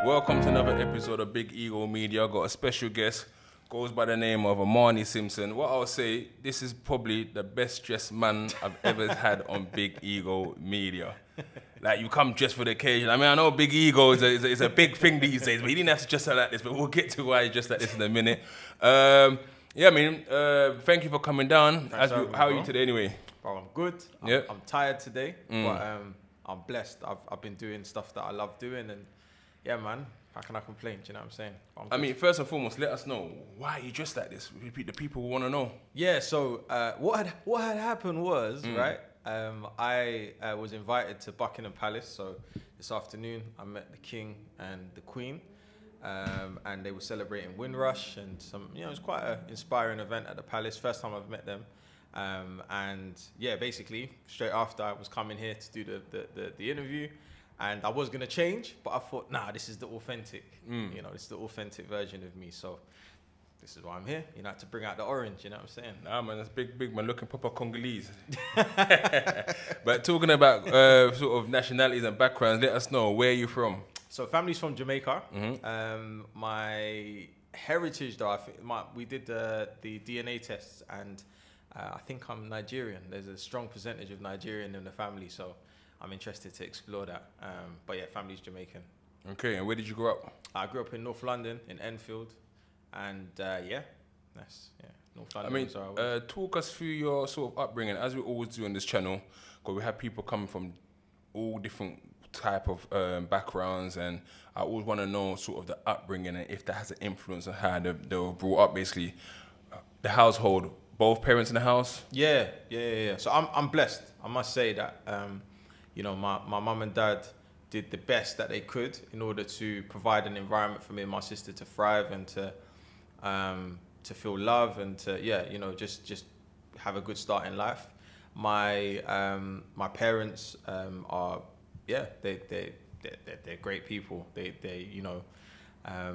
Welcome to another episode of Big Ego Media. Got a special guest, goes by the name of Amani Simpson. What I'll say, this is probably the best dressed man I've ever had on Big Ego Media. Like, you come dressed for the occasion. I mean, I know Big Ego is a big thing these days, but he didn't have to dress like this, but we'll get to why he dressed like this in a minute. Thank you for coming down. How are you today anyway? Bro, I'm good. I'm tired today, but I'm blessed. I've been doing stuff that I love doing, and yeah, man, how can I complain? Do you know what I'm saying? I mean, first and foremost, let us know why you dressed like this. The people want to know. Yeah. So what had happened was right. I was invited to Buckingham Palace. So this afternoon, I met the King and the Queen, and they were celebrating Windrush and some. You know, it was quite an inspiring event at the Palace. First time I've met them. And yeah, basically straight after I was coming here to do the interview, and I was gonna change, but I thought, nah, this is the authentic, you know, this is the authentic version of me. So this is why I'm here, you know, to bring out the orange. You know what I'm saying? Nah, man, that's big man, looking proper Congolese. But talking about sort of nationalities and backgrounds, let us know, where are you from? So family's from Jamaica. My heritage, though, I think we did the DNA tests, and I think I'm Nigerian. There's a strong percentage of Nigerian in the family, so I'm interested to explore that. But yeah, family's Jamaican. Okay, and where did you grow up? I grew up in North London, in Enfield, and North London. I mean, talk us through your sort of upbringing, as we always do on this channel, because we have people coming from all different type of backgrounds, and I always want to know sort of the upbringing and if that has an influence on how they were brought up, basically. The household, both parents in the house? Yeah. So I'm blessed. I must say that, you know, my mum and dad did the best that they could in order to provide an environment for me and my sister to thrive and to feel love and to, you know, just have a good start in life. My parents are, they're great people. They you know, I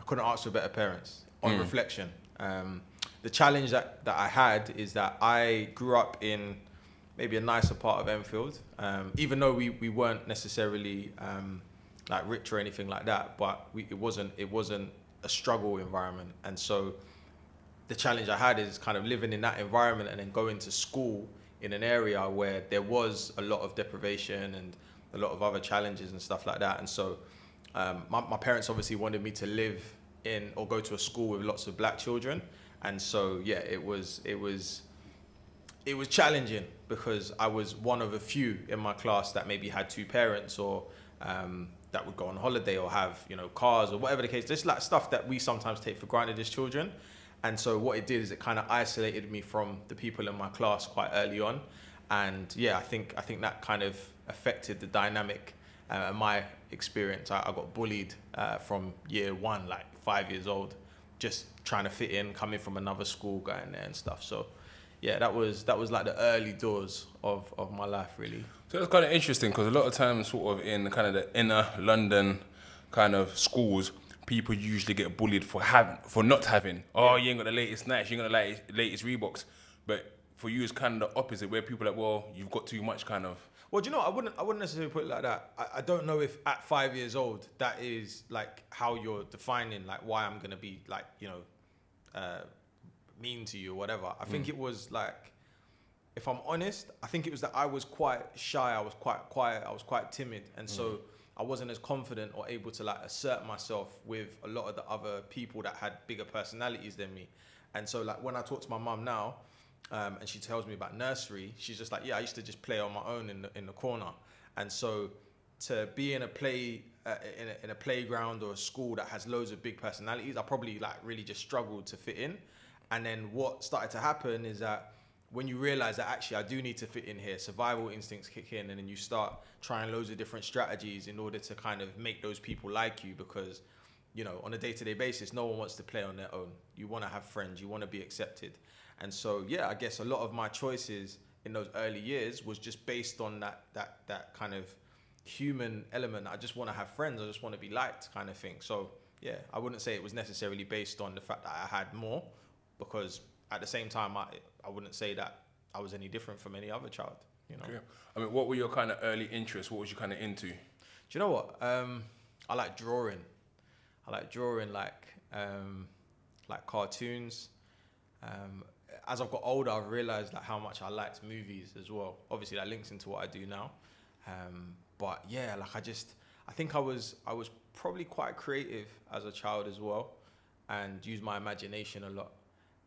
couldn't ask for better parents on reflection. The challenge that I had is that I grew up in maybe a nicer part of Enfield, even though we weren't necessarily like rich or anything like that, but it wasn't a struggle environment. And so the challenge I had is kind of living in that environment and then going to school in an area where there was a lot of deprivation and a lot of other challenges and stuff like that. And so my parents obviously wanted me to live in or go to a school with lots of black children. And so, yeah, it was challenging because I was one of a few in my class that maybe had two parents or that would go on holiday or have, you know, cars or whatever the case. There's like stuff that we sometimes take for granted as children. And so what it did is it kind of isolated me from the people in my class quite early on. And yeah, I think that kind of affected the dynamic my experience. I got bullied from year one, like 5 years old, just trying to fit in, coming from another school, going there and stuff. So yeah, that was like the early doors of my life, really. So it's kind of interesting because a lot of times sort of in kind of the inner London kind of schools, people usually get bullied for not having, you ain't got the latest Nikes, you ain't got the latest Reeboks. But for you, it's kind of the opposite, where people are like, well, you've got too much kind of. Well, do you know, I wouldn't necessarily put it like that. I don't know if at 5 years old, that is like how you're defining like why I'm going to be like, you know, mean to you or whatever. I think it was like, if I'm honest, I think it was that I was quite shy. I was quite quiet. I was quite timid. And so I wasn't as confident or able to like assert myself with a lot of the other people that had bigger personalities than me. And so like when I talk to my mum now, and she tells me about nursery, she's just like, yeah, I used to just play on my own in the corner. And so to be in a in a playground or a school that has loads of big personalities, I probably like really just struggled to fit in. And then what started to happen is that when you realize that actually I do need to fit in here, survival instincts kick in, and then you start trying loads of different strategies in order to kind of make those people like you, because, you know, on a day-to-day basis, no one wants to play on their own. You want to have friends, you want to be accepted. And so, yeah, I guess a lot of my choices in those early years was just based on that kind of human element. I just want to have friends. I just want to be liked, kind of thing. So, yeah, I wouldn't say it was necessarily based on the fact that I had more, because at the same time, I wouldn't say that I was any different from any other child, you know. Okay. I mean, what were your kind of early interests? What was you kind of into? Do you know what? I like drawing. I like drawing like cartoons. As I've got older, I've realized like how much I liked movies as well. Obviously, that links into what I do now. But yeah, like I think I was probably quite creative as a child as well, and used my imagination a lot.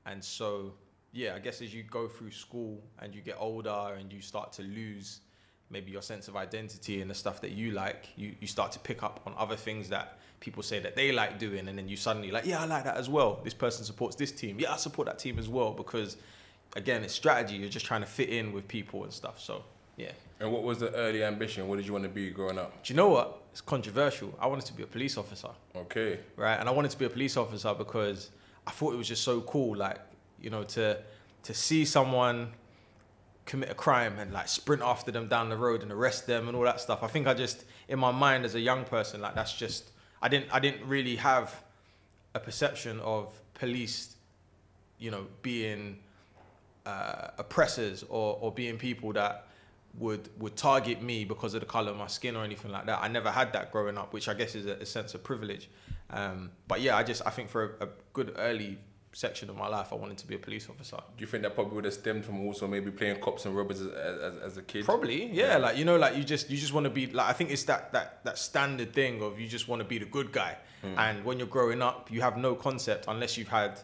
And so, yeah, I guess as you go through school and you get older and you start to lose maybe your sense of identity and the stuff that you like, you start to pick up on other things that people say that they like doing, and then you suddenly like, yeah, I like that as well. This person supports this team. Yeah, I support that team as well, because again, it's strategy. You're just trying to fit in with people and stuff. So, yeah. And what was the early ambition? What did you want to be growing up? Do you know what? It's controversial. I wanted to be a police officer. Okay. Right? And I wanted to be a police officer because I thought it was just so cool, like, you know, to see someone commit a crime and like sprint after them down the road and arrest them and all that stuff. I think I just, in my mind as a young person, like that's just, I didn't really have a perception of police, you know, being oppressors or being people that would target me because of the color of my skin or anything like that. I never had that growing up, which I guess is a sense of privilege. But yeah, I think for a good early section of my life, I wanted to be a police officer. Do you think that probably would have stemmed from also maybe playing cops and robbers as a kid? Probably, yeah. Like, you know, like you just want to be like, I think it's that standard thing of you just want to be the good guy. And when you're growing up, you have no concept unless you've had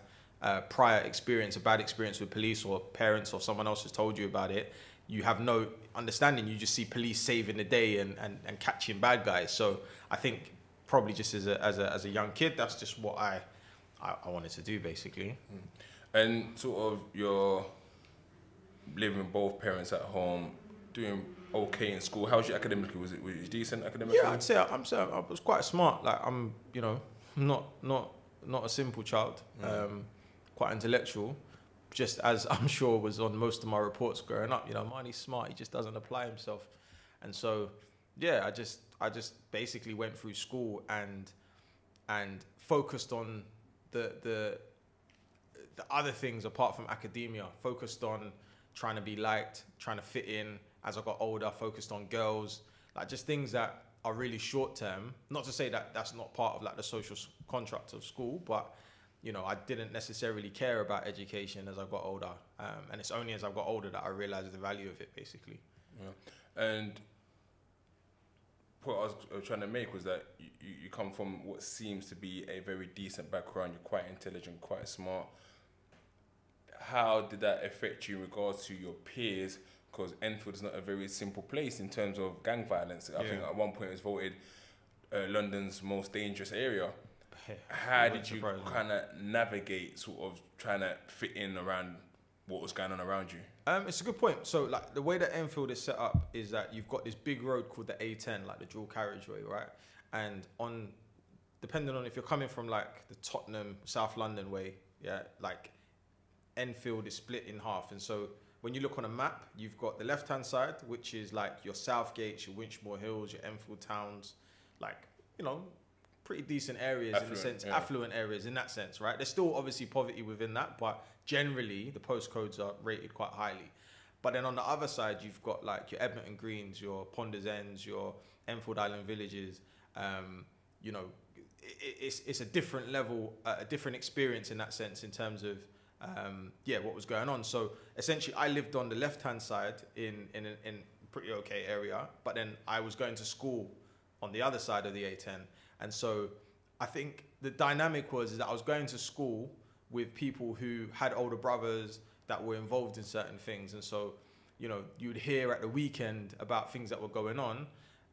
prior experience, a bad experience with police, or parents or someone else has told you about it. You have no understanding. You just see police saving the day and catching bad guys. So I think probably just as a young kid, that's just what I wanted to do, basically. And sort of you're living with both parents at home, doing okay in school. How was your academically? Was you decent academically? Yeah, I'd say I was quite smart. Like I'm, you know, not a simple child. Quite intellectual. Just as I'm sure was on most of my reports growing up, you know, Amani's smart, he just doesn't apply himself. And so, yeah, I just basically went through school and focused on the other things apart from academia, focused on trying to be liked, trying to fit in. As I got older, focused on girls, like just things that are really short term. Not to say that that's not part of like the social contract of school, but you know, I didn't necessarily care about education as I got older. And it's only as I got older that I realized the value of it, basically. Yeah. And what I was trying to make was that you come from what seems to be a very decent background. You're quite intelligent, quite smart. How did that affect you in regards to your peers? Because Enfield is not a very simple place in terms of gang violence. I think at one point it was voted London's most dangerous area. How did you kind of navigate sort of trying to fit in around what was going on around you? It's a good point. So like the way that Enfield is set up is that you've got this big road called the A10, like the dual carriageway, right? And depending on if you're coming from like the Tottenham, South London way, yeah, like Enfield is split in half. And so when you look on a map, you've got the left-hand side, which is like your Southgates, your Winchmore Hills, your Enfield towns, like, you know, pretty decent areas in the sense, affluent areas in that sense, right? There's still obviously poverty within that, but generally the postcodes are rated quite highly. But then on the other side, you've got like your Edmonton Greens, your Ponders Ends, your Enfield Island Villages. You know, it's a different level, a different experience in that sense in terms of, what was going on. So essentially I lived on the left-hand side in a pretty okay area, but then I was going to school on the other side of the A10. And so I think the dynamic was that I was going to school with people who had older brothers that were involved in certain things. And so, you know, you would hear at the weekend about things that were going on.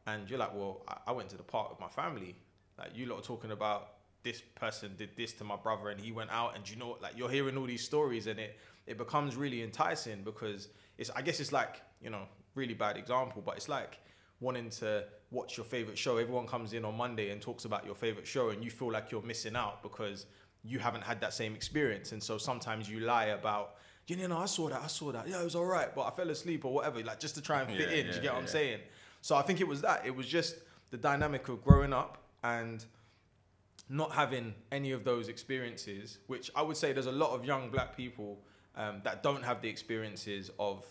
And you're like, well, I went to the park with my family. Like, you lot are talking about this person did this to my brother and he went out. And you know, like, you're hearing all these stories and it becomes really enticing because I guess it's like, you know, really bad example, but it's like wanting to watch your favorite show. Everyone comes in on Monday and talks about your favorite show and you feel like you're missing out because you haven't had that same experience. And so sometimes you lie about, you know, I saw that. Yeah, it was all right, but I fell asleep or whatever, like just to try and fit in. Do you get what I'm saying? So I think it was that. It was just the dynamic of growing up and not having any of those experiences, which I would say there's a lot of young black people that don't have the experiences of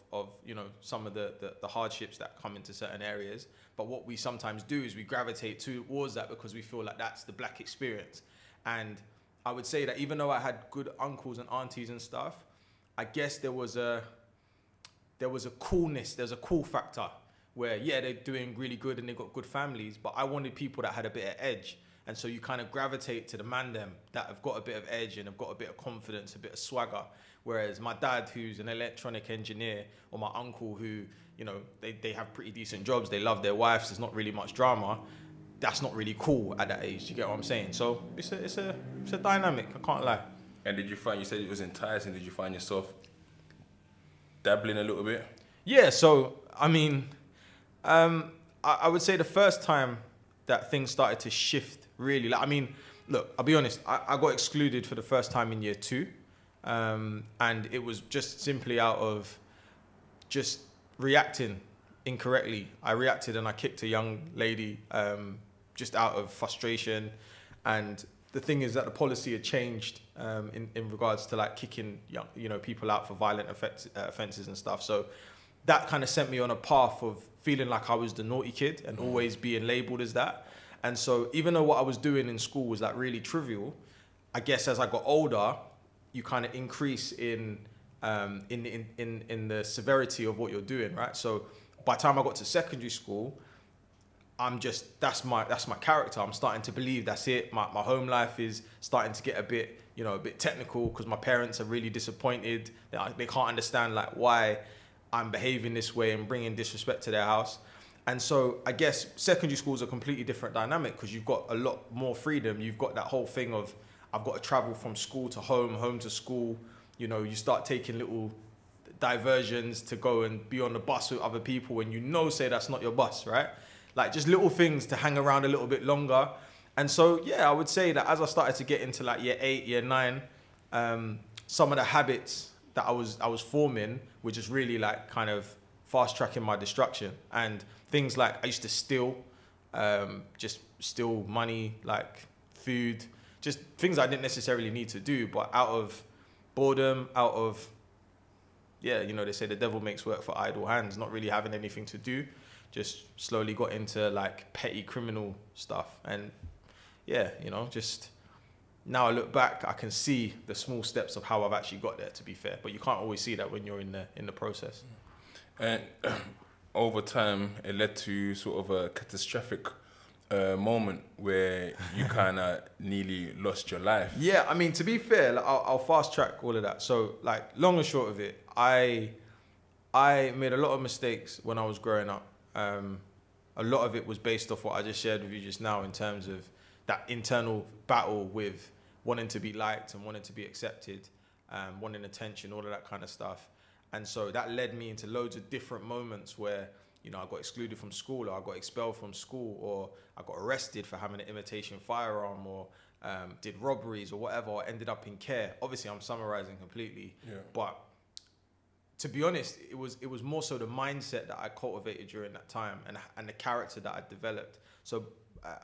you know, some of the hardships that come into certain areas. But what we sometimes do is we gravitate towards that because we feel like that's the black experience. And I would say that even though I had good uncles and aunties and stuff, I guess there was a coolness, there's a cool factor where, yeah, they're doing really good and they've got good families, but I wanted people that had a bit of edge. And so you kind of gravitate to the man them that have got a bit of edge and have got a bit of confidence, a bit of swagger. Whereas my dad, who's an electronic engineer, or my uncle who, you know, they have pretty decent jobs, they love their wives, there's not really much drama, that's not really cool at that age. You get what I'm saying? So it's a dynamic, I can't lie. And did you find, you said it was enticing, did you find yourself dabbling a little bit? Yeah, so, I mean, I would say the first time that things started to shift, really, like, I mean, look, I'll be honest, I got excluded for the first time in year 2. And it was just simply out of just reacting incorrectly. I reacted and I kicked a young lady just out of frustration. And the thing is that the policy had changed in regards to like kicking young, you know, people out for violent offences and stuff. So that kind of sent me on a path of feeling like I was the naughty kid and always being labelled as that. And so even though what I was doing in school was like really trivial, I guess as I got older, you kind of increase in the severity of what you're doing, right? So by the time I got to secondary school, that's my character. I'm starting to believe that's it. My home life is starting to get a bit technical because my parents are really disappointed. They can't understand like why I'm behaving this way and bringing disrespect to their house. And so I guess secondary school is a completely different dynamic because you've got a lot more freedom. You've got that whole thing of I've got to travel from school to home, home to school. You know, you start taking little diversions to go and be on the bus with other people when you know, say that's not your bus, right? Like just little things to hang around a little bit longer. And so, yeah, I would say that as I started to get into like year 8, year 9, some of the habits that I was forming were just really like kind of fast tracking my destruction. And things like I used to steal, just steal money, like food, just things I didn't necessarily need to do, but out of boredom, out of, yeah, you know, they say the devil makes work for idle hands, not really having anything to do, just slowly got into like petty criminal stuff. And yeah, you know, just now I look back, I can see the small steps of how I've actually got there, to be fair, but you can't always see that when you're in the process. And over time, it led to sort of a catastrophic moment where you kind of nearly lost your life. Yeah, I mean, to be fair, like, I'll fast track all of that. So, like, long and short of it, I made a lot of mistakes when I was growing up. A lot of it was based off what I just shared with you just now in terms of that internal battle with wanting to be liked and wanting to be accepted, wanting attention, all of that kind of stuff. And so that led me into loads of different moments where, you know, I got excluded from school, or I got expelled from school, or I got arrested for having an imitation firearm, or did robberies or whatever, or ended up in care. Obviously, I'm summarizing completely, but to be honest, it was more so the mindset that I cultivated during that time and the character that I developed. So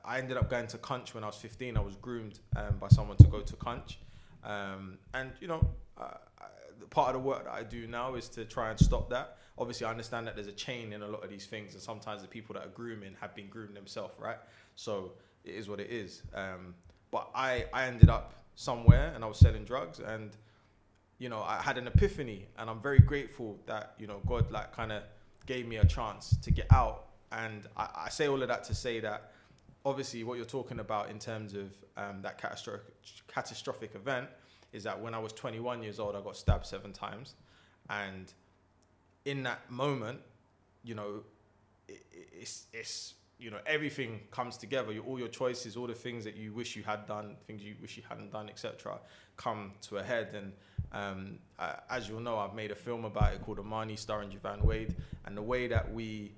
I ended up going to Cunch when I was 15. I was groomed by someone to go to Cunch. And, you know, part of the work that I do now is to try and stop that. Obviously, I understand that there's a chain in a lot of these things, and sometimes the people that are grooming have been groomed themselves, right? So it is what it is. But I ended up somewhere and I was selling drugs, and, you know, I had an epiphany, and I'm very grateful that, you know, God like kind of gave me a chance to get out. And I say all of that to say that obviously what you're talking about in terms of that catastrophic event is that when I was 21 years old, I got stabbed 7 times. And in that moment, you know, it's you know, everything comes together. All your choices, all the things that you wish you had done, things you wish you hadn't done, etc., come to a head. And as you'll know, I've made a film about it called Amani, starring Javan Wade. And the way that we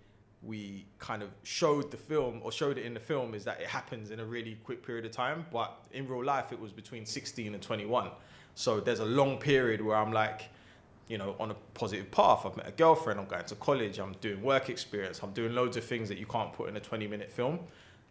kind of showed the film, or showed it in the film, is that it happens in a really quick period of time. But in real life, it was between 16 and 21. So there's a long period where I'm like, you know, on a positive path. I've met a girlfriend, I'm going to college, I'm doing work experience, I'm doing loads of things that you can't put in a 20-minute film.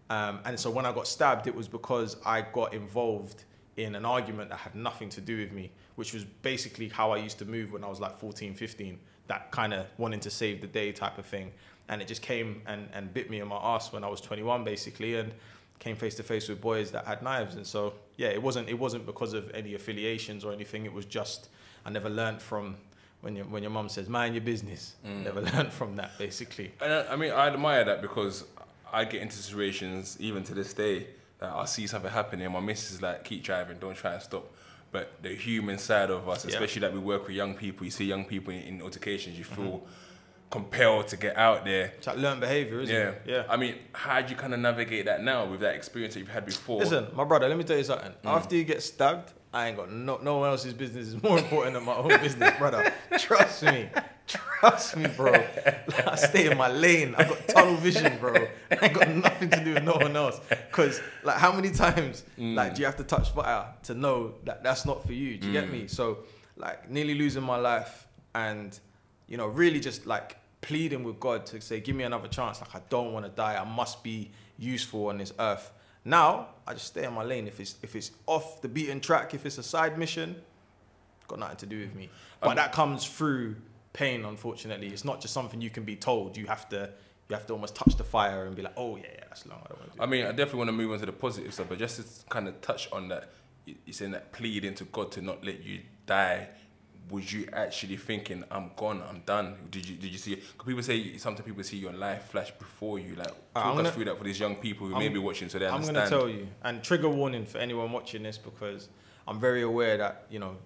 And so when I got stabbed, it was because I got involved in an argument that had nothing to do with me, which was basically how I used to move when I was like 14, 15, that kind of wanting to save the day type of thing. And it just came and bit me in my ass when I was 21, basically, and came face to face with boys that had knives. And so, yeah, it wasn't because of any affiliations or anything. It was just, I never learned from when your mum says, mind your business. Never learned from that, basically. And I mean, I admire that because I get into situations, even to this day, that I'll see something happening and my missus is like, keep driving, don't try and stop. But the human side of us, especially that we work with young people, you see young people in altercations, you feel compelled to get out there. It's like learned behaviour, isn't it? Yeah. I mean, how do you kind of navigate that now with that experience that you've had before? Listen, my brother, let me tell you something. After you get stabbed, I ain't got no one else's business is more important than my own business, brother. Trust me. Trust me, bro. Like, I stay in my lane. I've got tunnel vision, bro. I ain't got nothing to do with no one else. Because, like, how many times, like, do you have to touch fire to know that that's not for you? Do you get me? So, like, nearly losing my life and, you know, really just, like, pleading with God to say, give me another chance. Like, I don't want to die. I must be useful on this earth. Now, I just stay in my lane. If it's off the beaten track, if it's a side mission, it's got nothing to do with me. But that comes through pain, unfortunately. It's not just something you can be told. You have to almost touch the fire and be like, oh, yeah, that's long. I don't want to do I mean, I definitely want to move on to the positive stuff, but just to kind of touch on that, you're saying that pleading to God to not let you die. Was you actually thinking, I'm gone, I'm done? Did you see it? Because people say, sometimes people see your life flash before you. Like, talk us through that for these young people who may be watching so they understand. I'm going to tell you, and trigger warning for anyone watching this, because I'm very aware that, you know,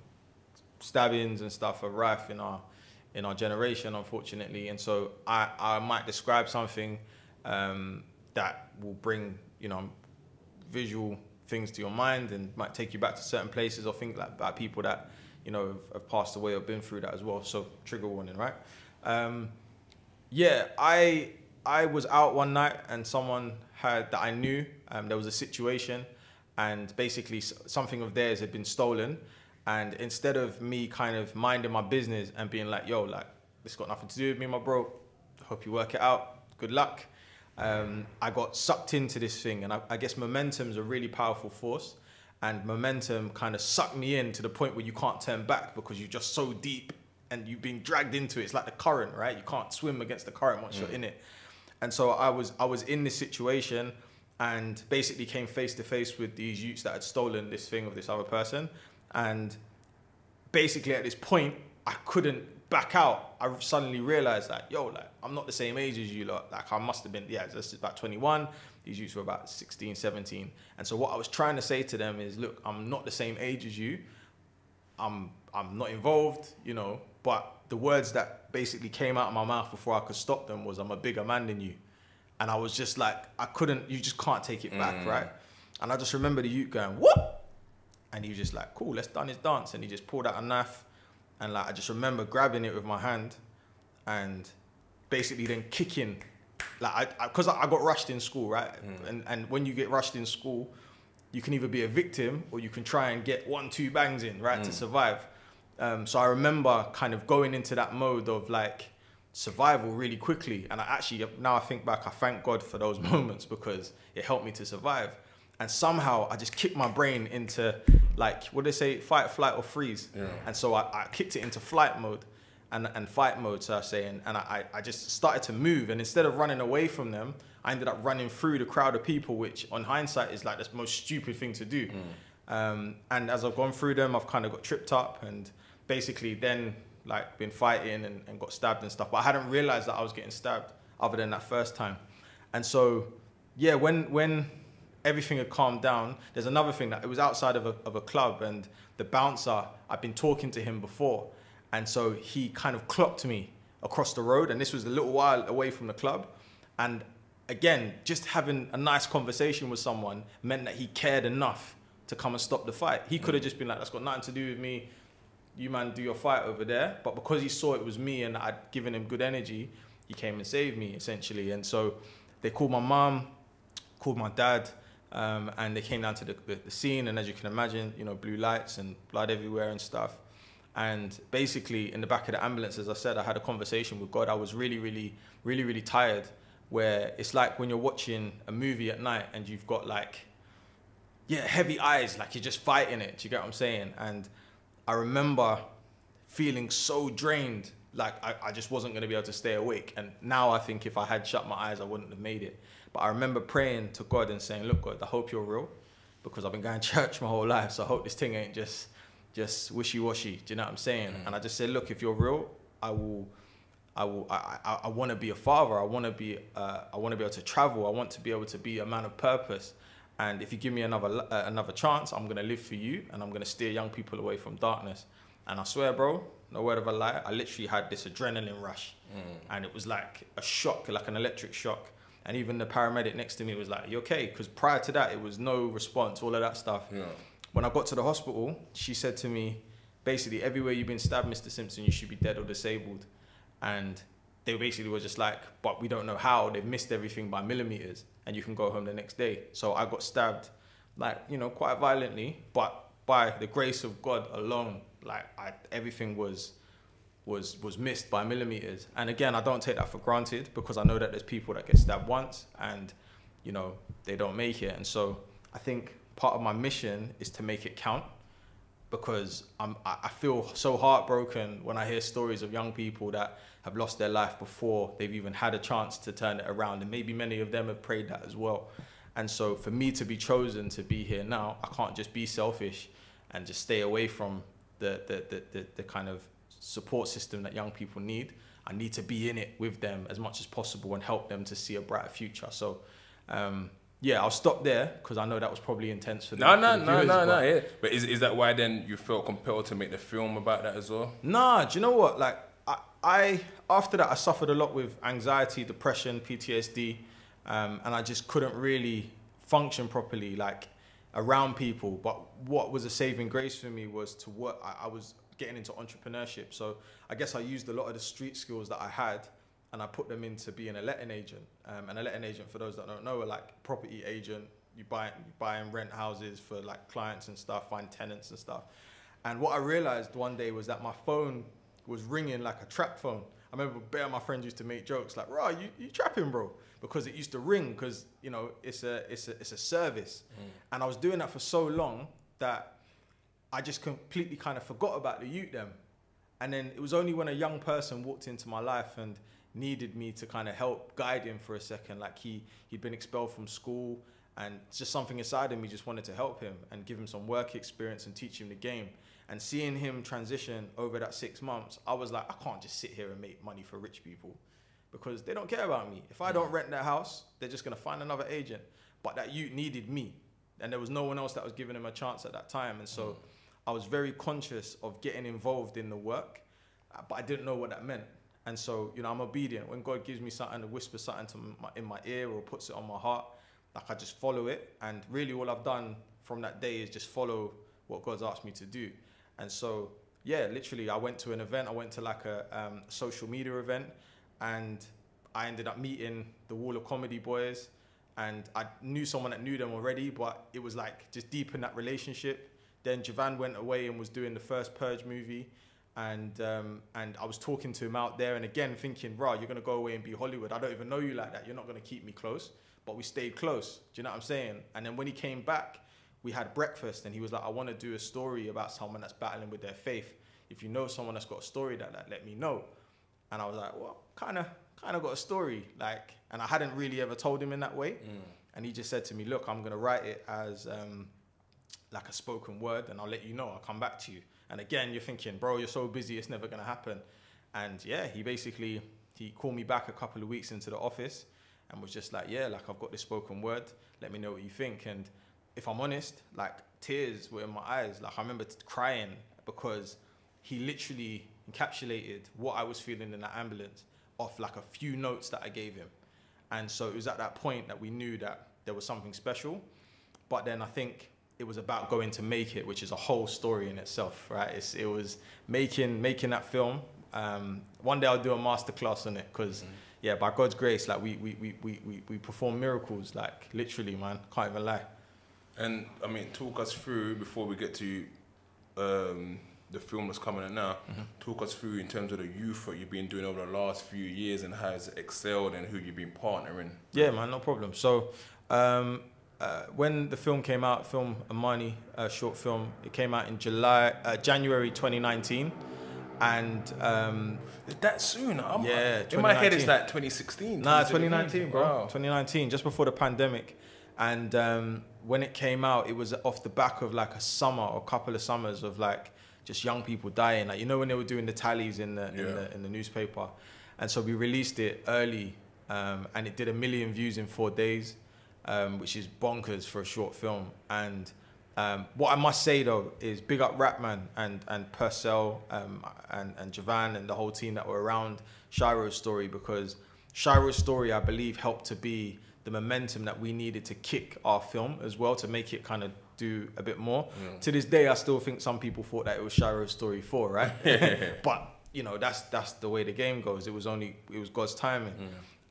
stabbings and stuff are rife in our generation, unfortunately. And so I might describe something that will bring, you know, visual things to your mind and might take you back to certain places or think like about people that, you know, have passed away or been through that as well. So trigger warning, right? Yeah, I was out one night and someone that I knew, there was a situation and basically something of theirs had been stolen. And instead of me kind of minding my business and being like, yo, like, this got nothing to do with me, my bro, hope you work it out, good luck. I got sucked into this thing. And I guess momentum's a really powerful force. And momentum kind of sucked me in to the point where you can't turn back because you're just so deep and you've been dragged into it. It's like the current, right? You can't swim against the current once you're in it. And so I was in this situation and basically came face to face with these youths that had stolen this thing of this other person. And basically at this point, I couldn't back out. I suddenly realized that, yo, like, I'm not the same age as you lot. Like, I must have been, yeah, this is about 21. These youths were about 16, 17. And so what I was trying to say to them is, look, I'm not the same age as you. I'm not involved, you know, but the words that basically came out of my mouth before I could stop them was, I'm a bigger man than you. And I was just like, you just can't take it back, right? And I just remember the youth going, what? And he was just like, cool, let's done his dance. And he just pulled out a knife. And like, I just remember grabbing it with my hand and basically then kicking. Like, because I got rushed in school, right? And when you get rushed in school, you can either be a victim or you can try and get 1-2 bangs in, right, to survive. So I remember kind of going into that mode of like survival really quickly. And I actually, now I think back, I thank God for those moments because it helped me to survive. And somehow I just kicked my brain into like, what do they say, fight, flight or freeze. Yeah. And so I kicked it into flight mode. And fight mode, so I say, and I just started to move. And instead of running away from them, I ended up running through the crowd of people, which on hindsight is like the most stupid thing to do. And as I've gone through them, I've kind of got tripped up and basically then like been fighting and got stabbed and stuff. But I hadn't realized that I was getting stabbed other than that first time. And so, yeah, when everything had calmed down, there's another thing that it was outside of a club and the bouncer, I'd been talking to him before. And so he kind of clocked me across the road. And this was a little while away from the club. And again, just having a nice conversation with someone meant that he cared enough to come and stop the fight. He could have just been like, that's got nothing to do with me. You man, do your fight over there. But because he saw it was me and I'd given him good energy, he came and saved me, essentially. And so they called my mom, called my dad, and they came down to the scene. And as you can imagine, you know, blue lights and blood everywhere and stuff. And basically, in the back of the ambulance, as I said, I had a conversation with God. I was really tired, where it's like when you're watching a movie at night and you've got like, yeah, heavy eyes, like you're just fighting it. Do you get what I'm saying? And I remember feeling so drained, like I just wasn't going to be able to stay awake. And now I think if I had shut my eyes, I wouldn't have made it. But I remember praying to God and saying, look, God, I hope you're real, because I've been going to church my whole life. So I hope this thing ain't just wishy-washy. Do you know what I'm saying? And I just said, look, if you're real, I want to be a father. I want to be able to travel. I want to be able to be a man of purpose. And if you give me another chance, I'm going to live for you, and I'm going to steer young people away from darkness. And I swear, bro, no word of a lie, I literally had this adrenaline rush. And it was like a shock, like an electric shock. And even the paramedic next to me was like, you okay? Because prior to that, it was no response, all of that stuff. Yeah. When I got to the hospital, she said to me, basically, everywhere you've been stabbed, Mr. Simpson, you should be dead or disabled. And they basically were just like, but we don't know how. They've missed everything by millimeters, and you can go home the next day. So I got stabbed, like, you know, quite violently, but by the grace of God alone, like everything was missed by millimeters. And again, I don't take that for granted, because I know that there's people that get stabbed once and, you know, they don't make it. And so I think part of my mission is to make it count, because I feel so heartbroken when I hear stories of young people that have lost their life before they've even had a chance to turn it around. And maybe many of them have prayed that as well. And so for me to be chosen to be here now, I can't just be selfish and just stay away from the kind of support system that young people need. I need to be in it with them as much as possible and help them to see a brighter future. So, yeah, I'll stop there, because I know that was probably intense for the viewers. No. Yeah. But is that why then you felt compelled to make the film about that as well? Nah, do you know what? Like, I after that, I suffered a lot with anxiety, depression, PTSD, and I just couldn't really function properly, like, around people. But what was a saving grace for me was to work. I was getting into entrepreneurship. So I guess I used a lot of the street skills that I had, and I put them into being a letting agent. And a letting agent, for those that don't know, are like property agent. You buy and rent houses for like clients and stuff, find tenants and stuff. And what I realized one day was that my phone was ringing like a trap phone. I remember Bear, my friends, used to make jokes like, "Raw, you trapping, bro?" Because it used to ring, because, you know, it's a service. And I was doing that for so long that I just completely kind of forgot about the youth them. And then it was only when a young person walked into my life and needed me to kind of help guide him for a second, like he'd been expelled from school, and just something inside of me just wanted to help him and give him some work experience and teach him the game. And seeing him transition over that 6 months, I was like, I can't just sit here and make money for rich people, because they don't care about me. If I don't rent their house, they're just going to find another agent. But that youth needed me, and there was no one else that was giving him a chance at that time. And so I was very conscious of getting involved in the work, but I didn't know what that meant. And so, you know, I'm obedient. When God gives me something to whisper something in my ear or puts it on my heart, like, I just follow it. And really all I've done from that day is just follow what God's asked me to do. And so, yeah, literally I went to an event. I went to like a social media event, and I ended up meeting the Wall of Comedy boys, and I knew someone that knew them already, but it was like just deep in that relationship. Then Javan went away and was doing the first Purge movie. And I was talking to him out there, and again thinking, "Rah, you're gonna go away and be Hollywood. I don't even know you like that. You're not gonna keep me close." But we stayed close. Do you know what I'm saying? And then when he came back, we had breakfast, and he was like, "I want to do a story about someone that's battling with their faith. If you know someone that's got a story like that, let me know." And I was like, "Well, kind of got a story, like," and I hadn't really ever told him in that way. And he just said to me, "Look, I'm gonna write it as like a spoken word, and I'll let you know. I'll come back to you." And again, you're thinking, "Bro, you're so busy, it's never gonna happen." And yeah, he called me back a couple of weeks into the office and was just like, "Yeah, like, I've got this spoken word. Let me know what you think." And if I'm honest, like, tears were in my eyes. Like, I remember crying, because he literally encapsulated what I was feeling in that ambulance off like a few notes that I gave him. And so it was at that point that we knew that there was something special. But then I think it was about going to make it, which is a whole story in itself, right? It was making that film. One day I'll do a masterclass on it, because yeah, by God's grace, like, we perform miracles, like, literally, man, can't even lie. And I mean, talk us through, before we get to the film that's coming out now, talk us through in terms of the youth that you've been doing over the last few years, and how it's excelled, and who you've been partnering. Yeah, man, no problem. So when the film came out, film Amani, short film, it came out in January 2019, and That soon? yeah, In my head, it's 2019. like 2016. Nah, 2017. 2019, bro. Wow. 2019, just before the pandemic. And when it came out, it was off the back of like a summer or a couple of summers of like just young people dying. Like, you know, when they were doing the tallies in the newspaper. And so we released it early, and it did 1 million views in 4 days, which is bonkers for a short film. And what I must say though is big up Rapman and Purcell and Javan and the whole team that were around Shiro's story, because Shiro's story, I believe, helped to be the momentum that we needed to kick our film as well, to make it kind of do a bit more. To this day, I still think some people thought that it was Shiro's story 4, right? But you know, that's the way the game goes. It was God's timing.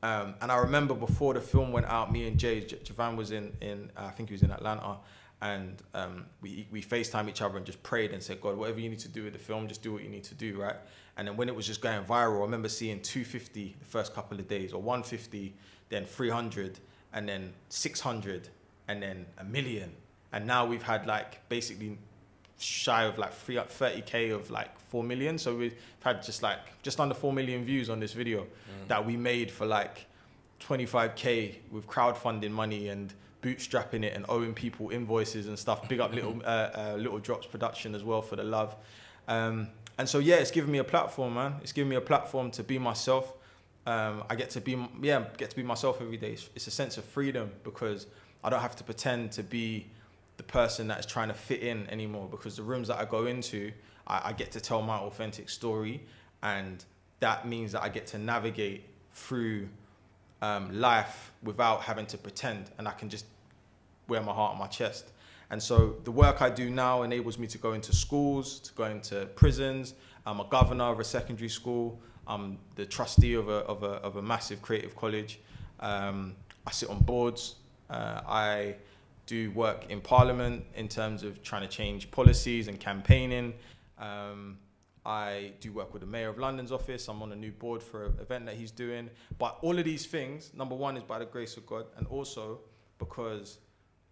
And I remember before the film went out, me and Jay, Javan was in I think he was in Atlanta, and we FaceTime each other and just prayed and said, God, whatever you need to do with the film, just do what you need to do, right? And then when it was just going viral, I remember seeing 250 the first couple of days, or 150, then 300, and then 600, and then 1 million. And now we've had like basically shy of like 30K of like 4 million. So we've had just under 4 million views on this video that we made for like 25K with crowdfunding money and bootstrapping it and owing people invoices and stuff. Big up Little Drops production as well for the love. And so yeah, it's given me a platform, man. It's given me a platform to be myself. I get to be myself every day. It's a sense of freedom because I don't have to pretend to be the person that is trying to fit in anymore, because the rooms that I go into, I get to tell my authentic story, and that means that I get to navigate through life without having to pretend, and I can just wear my heart on my chest. And so the work I do now enables me to go into schools, to go into prisons. I'm a governor of a secondary school. I'm the trustee of a massive creative college. I sit on boards. I do work in Parliament in terms of trying to change policies and campaigning. I do work with the Mayor of London's office. I'm on a new board for an event that he's doing. But all of these things, number one, is by the grace of God, and also because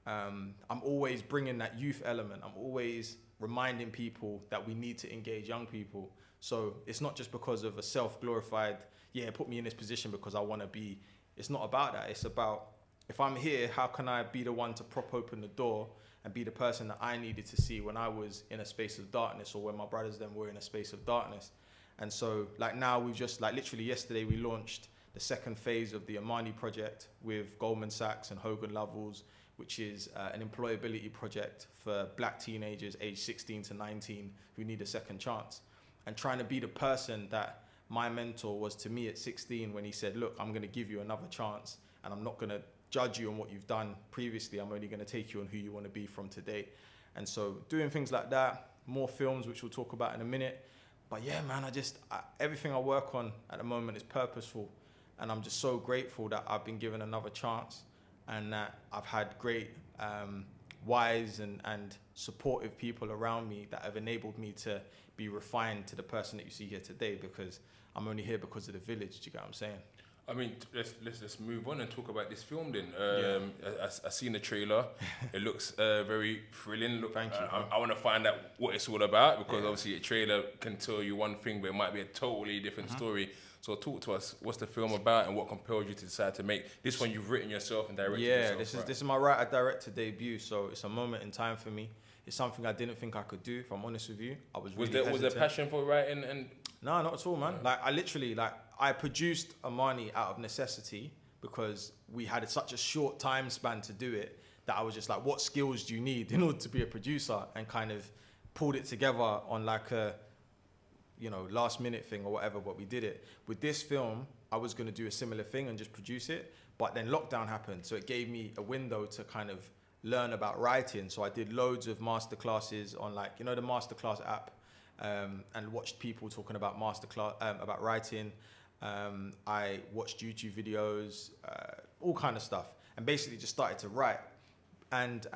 I'm always bringing that youth element. I'm always reminding people that we need to engage young people. So it's not just because of a self-glorified, yeah, put me in this position because I want to be. It's not about that. It's about, if I'm here, how can I be the one to prop open the door and be the person that I needed to see when I was in a space of darkness, or when my brothers then were in a space of darkness. And so like now we've just, like literally yesterday, we launched the second phase of the Amani project with Goldman Sachs and Hogan Lovells, which is an employability project for black teenagers aged 16 to 19 who need a second chance. And trying to be the person that my mentor was to me at 16 when he said, look, I'm going to give you another chance, and I'm not going to judge you on what you've done previously. I'm only going to take you on who you want to be from today. And so doing things like that, more films, which we'll talk about in a minute. But yeah, man, everything I work on at the moment is purposeful. And I'm just so grateful that I've been given another chance, and that I've had great, wise and supportive people around me that have enabled me to be refined to the person that you see here today, because I'm only here because of the village. Do you get what I'm saying? I mean, let's move on and talk about this film then. I seen the trailer. It looks very thrilling. Thank you. I want to find out what it's all about, because obviously a trailer can tell you one thing, but it might be a totally different story. So talk to us. What's the film about, and what compelled you to decide to make this one? You've written yourself and directed yourself. Yeah, this is my writer-director debut, so it's a moment in time for me. It's something I didn't think I could do, if I'm honest with you. I was really hesitant. Was there passion for writing? And no, not at all, man. Like I produced Amani out of necessity, because we had such a short time span to do it, that I was just like, what skills do you need in order to be a producer? And kind of pulled it together on like a, last minute thing or whatever, but we did it. With this film, I was going to do a similar thing and just produce it, but then lockdown happened, so it gave me a window to kind of learn about writing. So I did loads of masterclasses on the masterclass app, and watched people talking about about writing. I watched YouTube videos, all kind of stuff, and basically just started to write. And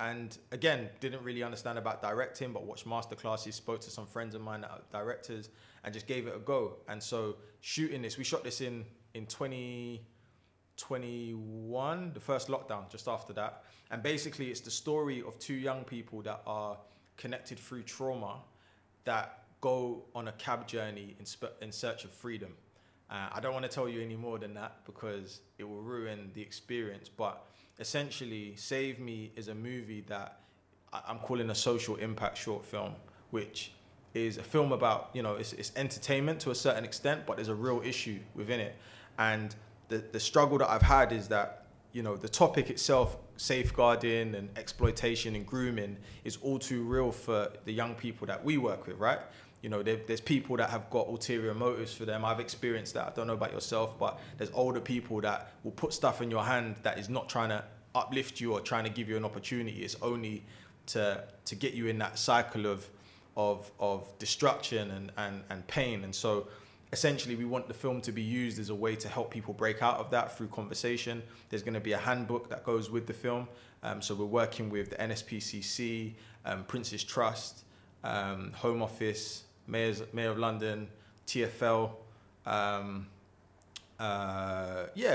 again, didn't really understand about directing, but watched masterclasses, spoke to some friends of mine that are directors, and just gave it a go. And so shooting this, we shot this in 2020, 21, the first lockdown, just after that. And basically, it's the story of two young people that are connected through trauma that go on a cab journey in search of freedom. I don't want to tell you any more than that because it will ruin the experience. But essentially, Save Me is a movie that I'm calling a social impact short film, which is a film about, you know, it's entertainment to a certain extent, but there's a real issue within it. And the struggle that I've had is that, you know, the topic itself, safeguarding and exploitation and grooming, is all too real for the young people that we work with, right? You know, there's people that have got ulterior motives for them. I've experienced that. I don't know about yourself, but there's older people that will put stuff in your hand that is not trying to uplift you or trying to give you an opportunity. It's only to get you in that cycle of destruction and pain. And so essentially we want the film to be used as a way to help people break out of that through conversation. There's going to be a handbook that goes with the film. So we're working with the NSPCC, Prince's Trust, Home Office, Mayor of London, TfL, a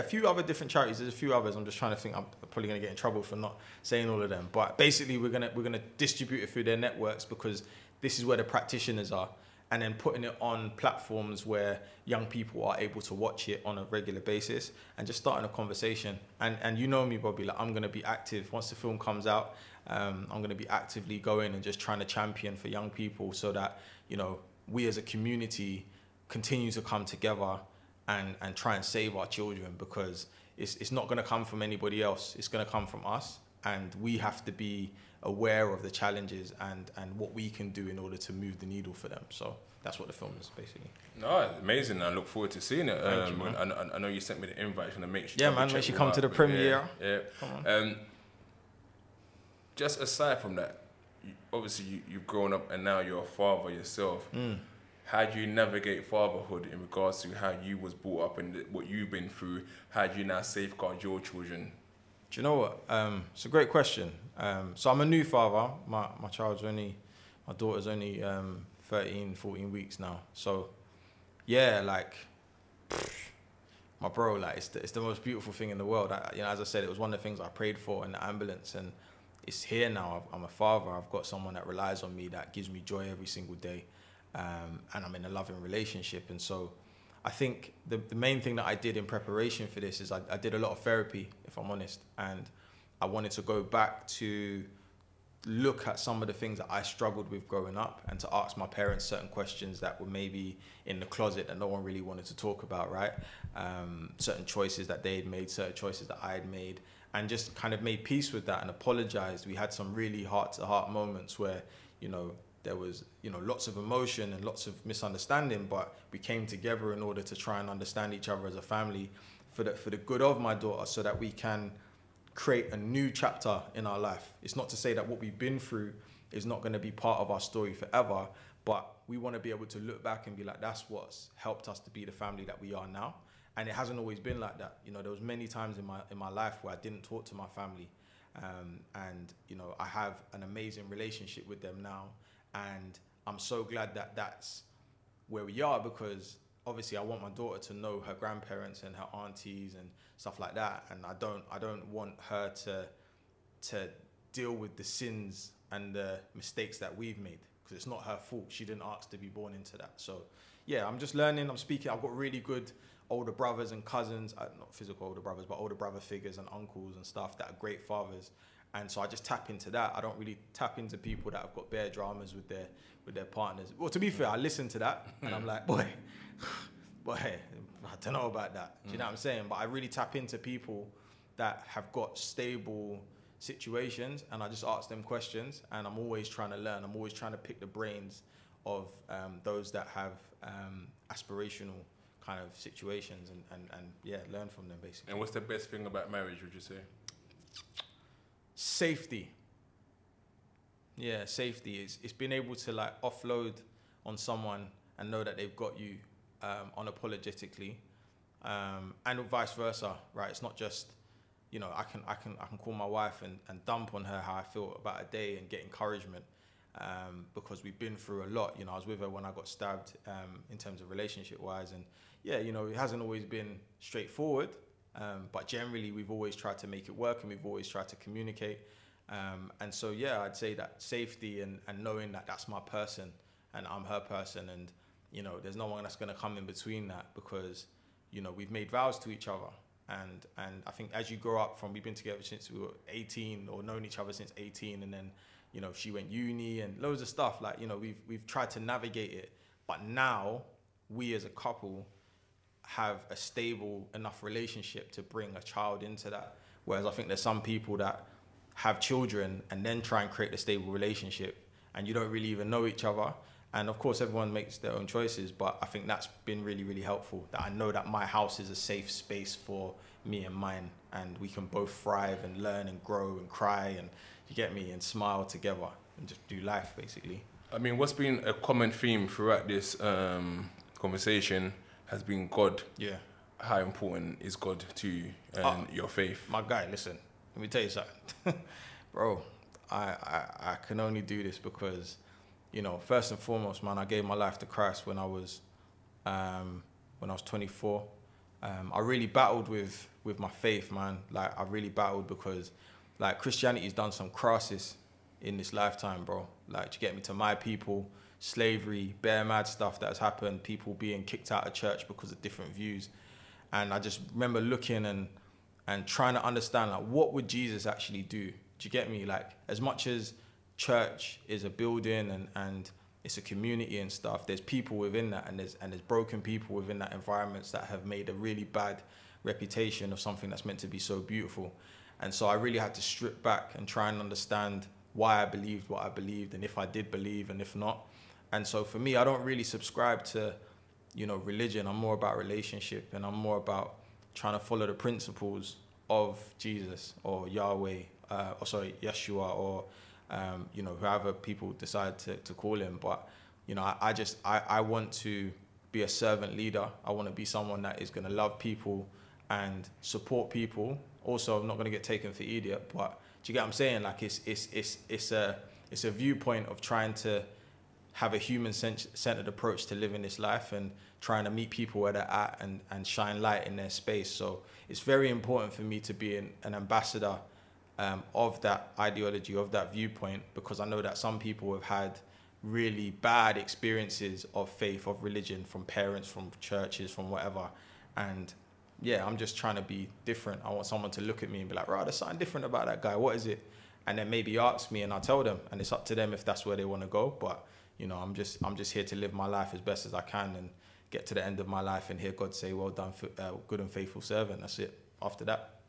few other different charities. There's a few others. I'm just trying to think. I'm probably going to get in trouble for not saying all of them. But basically, we're gonna distribute it through their networks because this is where the practitioners are, and then putting it on platforms where young people are able to watch it on a regular basis and just starting a conversation. And you know me, Bobby. Like, I'm going to be active once the film comes out. I'm going to be actively going and just trying to champion for young people so that, you know, we as a community continue to come together and try and save our children, because it's not going to come from anybody else. It's going to come from us, and we have to be aware of the challenges and what we can do in order to move the needle for them. So that's what the film is, basically. No, it's amazing. I look forward to seeing it. Thank you, man. I know you sent me the invite. I'm going to make sure. Yeah, man, make sure you come to the premiere. Yeah. Come on. Just aside from that, obviously you've grown up and now you're a father yourself. How do you navigate fatherhood in regards to how you was brought up and what you've been through? How do you now safeguard your children? Do you know what? It's a great question. So I'm a new father. My daughter's only 13, 14 weeks now. So yeah, like, my bro, like, it's the most beautiful thing in the world. You know, as I said, it was one of the things I prayed for in the ambulance, and it's here now. I'm a father. I've got someone that relies on me, that gives me joy every single day. And I'm in a loving relationship. And so I think the main thing that I did in preparation for this is I did a lot of therapy, if I'm honest. And I wanted to go back to look at some of the things that I struggled with growing up and to ask my parents certain questions that were maybe in the closet that no one really wanted to talk about, right? Certain choices that they had made, certain choices that I had made, and just kind of made peace with that and apologized. We had some really heart-to-heart moments where, you know, there was, you know, lots of emotion and lots of misunderstanding, but we came together in order to try and understand each other as a family for the good of my daughter, so that we can create a new chapter in our life. It's not to say that what we've been through is not going to be part of our story forever, but we want to be able to look back and be like, that's what's helped us to be the family that we are now. And it hasn't always been like that. You know, there was many times in my life where I didn't talk to my family. And, you know, I have an amazing relationship with them now. And I'm so glad that that's where we are, because obviously I want my daughter to know her grandparents and her aunties and stuff like that. And I don't want her to deal with the sins and the mistakes that we've made, because it's not her fault. She didn't ask to be born into that. So yeah, I'm just learning, I'm speaking. I've got really good older brothers and cousins, not physical older brothers, but older brother figures and uncles and stuff that are great fathers. And so I just tap into that. I don't really tap into people that have got bare dramas with their partners. Well, to be fair, I listen to that and I'm like, boy, I don't know about that. Do you know what I'm saying? But I really tap into people that have got stable situations, and I just ask them questions, and I'm always trying to learn. I'm always trying to pick the brains of those that have aspirational kind of situations and yeah, learn from them, basically. And what's the best thing about marriage, would you say? Safety. Yeah, safety. It's being able to like offload on someone and know that they've got you unapologetically, and vice versa, right? It's not just, you know, I can call my wife and dump on her how I feel about a day and get encouragement, because we've been through a lot. You know, I was with her when I got stabbed, in terms of relationship wise, and yeah, you know, it hasn't always been straightforward, But generally, we've always tried to make it work, and we've always tried to communicate. And so, yeah, I'd say that safety and knowing that that's my person and I'm her person, and, you know, there's no one that's going to come in between that, because, you know, we've made vows to each other. And I think as you grow up we've been together since we were 18, or known each other since 18, and then, you know, she went uni and loads of stuff, like, you know, we've tried to navigate it. But now we as a couple have a stable enough relationship to bring a child into that. Whereas I think there's some people that have children and then try and create a stable relationship, and you don't really even know each other. And of course, everyone makes their own choices, but I think that's been really, really helpful, that I know that my house is a safe space for me and mine, and we can both thrive and learn and grow and cry, and, you get me, and smile together and just do life, basically. I mean, what's been a common theme throughout this conversation has been God. Yeah. How important is God to you and your faith? My guy, listen, let me tell you something. Bro, I can only do this because, you know, first and foremost, man, I gave my life to Christ when I was 24. I really battled with my faith, man. Like, I really battled because, like, Christianity's done some crosses in this lifetime, bro. Like, you get me, to my people, slavery, bare mad stuff that has happened, people being kicked out of church because of different views. And I just remember looking and trying to understand, like, what would Jesus actually do? Do you get me? Like, as much as church is a building and it's a community and stuff, there's people within that, and there's broken people within that environments that have made a really bad reputation of something that's meant to be so beautiful. And so I really had to strip back and try and understand why I believed what I believed, and if I did believe and if not. And so for me, I don't really subscribe to, you know, religion. I'm more about relationship, and I'm more about trying to follow the principles of Jesus or Yahweh, Yeshua, or you know, whoever people decide to call him. But, you know, I want to be a servant leader. I want to be someone that is going to love people and support people. Also, I'm not going to get taken for idiot, but do you get what I'm saying? Like, it's a viewpoint of trying to have a human-centered approach to living this life and trying to meet people where they're at and shine light in their space. So it's very important for me to be an ambassador of that ideology, of that viewpoint, because I know that some people have had really bad experiences of faith, of religion, from parents, from churches, from whatever. And yeah, I'm just trying to be different. I want someone to look at me and be like, right, there's something different about that guy. What is it? And then maybe ask me and I'll tell them, and it's up to them if that's where they want to go. But, you know, I'm just here to live my life as best as I can and get to the end of my life and hear God say, well done, good and faithful servant. That's it. After that,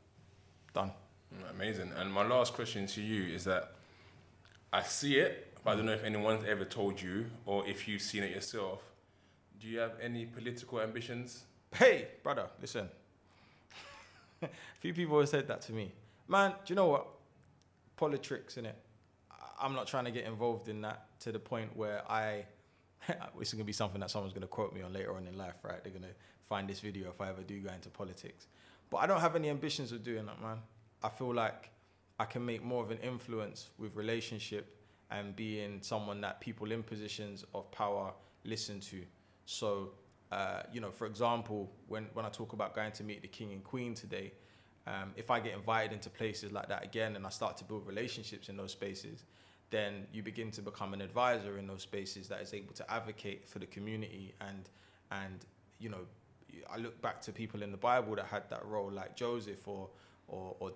done. Amazing. And my last question to you is that I see it, but I don't know if anyone's ever told you or if you've seen it yourself. Do you have any political ambitions? Hey, brother, listen. A few people have said that to me. Man, do you know what? Politics, innit? I'm not trying to get involved in that to the point where it's going to be something that someone's going to quote me on later on in life, right? They're going to find this video if I ever do go into politics. But I don't have any ambitions of doing that, man. I feel like I can make more of an influence with relationship and being someone that people in positions of power listen to. So, you know, for example, when I talk about going to meet the king and queen today, if I get invited into places like that again and I start to build relationships in those spaces, then you begin to become an advisor in those spaces that is able to advocate for the community. And you know, I look back to people in the Bible that had that role, like Joseph or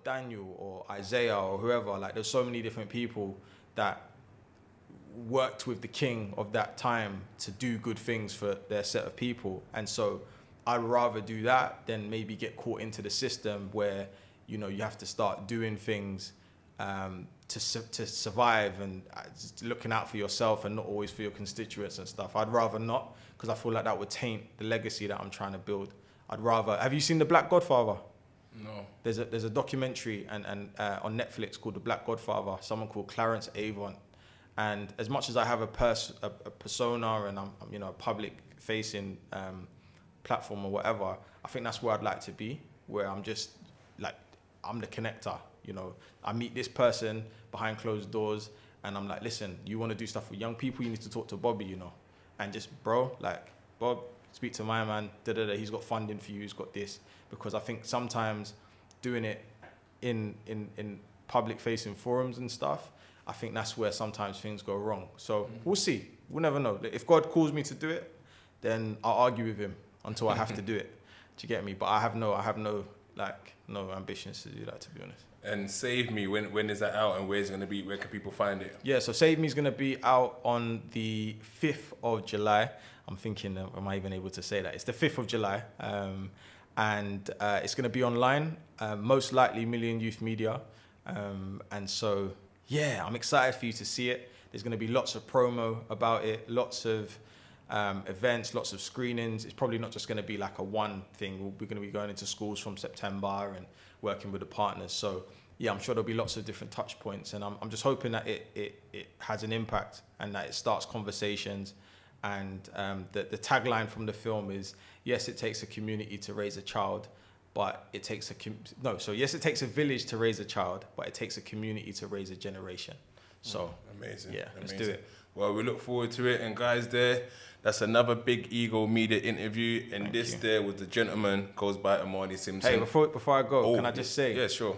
Daniel or Isaiah or whoever. Like, there's so many different people that worked with the king of that time to do good things for their set of people. And so I'd rather do that than maybe get caught into the system where, you know, you have to start doing things to survive and looking out for yourself and not always for your constituents and stuff. I'd rather not, because I feel like that would taint the legacy that I'm trying to build. I'd rather... Have you seen The Black Godfather? No. There's a documentary and on Netflix called The Black Godfather, someone called Clarence Avant. And as much as I have a persona and I'm, you know, a public facing platform or whatever, I think that's where I'd like to be, where I'm just like, I'm the connector. You know, I meet this person behind closed doors and I'm like, listen, you want to do stuff with young people, you need to talk to Bobby, you know. And just, bro, like, Bob, speak to my man, he's got funding for you, he's got this. Because I think sometimes doing it in public facing forums and stuff, I think that's where sometimes things go wrong. So we'll see. We'll never know. If God calls me to do it, then I'll argue with him until I have to do it. Do you get me? But I have no ambitions to do that, to be honest. And Save Me, when is that out and where's it going to be? Where can people find it? Yeah, so Save Me is going to be out on the 5th of July. I'm thinking, am I even able to say that? It's the 5th of July. And it's going to be online, most likely Million Youth Media. And so, yeah, I'm excited for you to see it. There's going to be lots of promo about it, lots of events, lots of screenings. It's probably not just going to be like a one thing. We're going to be going into schools from September and working with the partners. So yeah, I'm sure there'll be lots of different touch points, and I'm just hoping that it has an impact and that it starts conversations. And the tagline from the film is, yes, it takes a community to raise a child, but it takes yes, it takes a village to raise a child, but it takes a community to raise a generation. So amazing. Yeah, amazing. let's do it. Well, we look forward to it. And guys, that's another Big Ego Media interview. And there was the gentleman, goes by Amani Simpson. Hey, before I go, can I just say? Yeah, sure.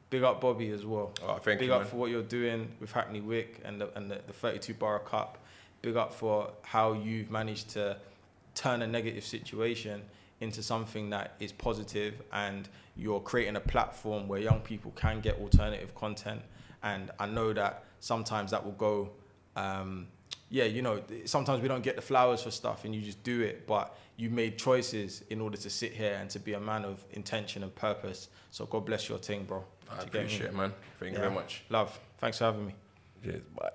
Big up Bobby as well. Oh, thank you, Big up man. for what you're doing with Hackney Wick and the 32 Borough Cup. Big up for how you've managed to turn a negative situation into something that is positive, and you're creating a platform where young people can get alternative content. And I know that sometimes that will go, sometimes we don't get the flowers for stuff and you just do it, but you made choices in order to sit here and to be a man of intention and purpose. So God bless your thing, bro. I appreciate it, man. Thank you very much. Love. Thanks for having me. Cheers. Bye.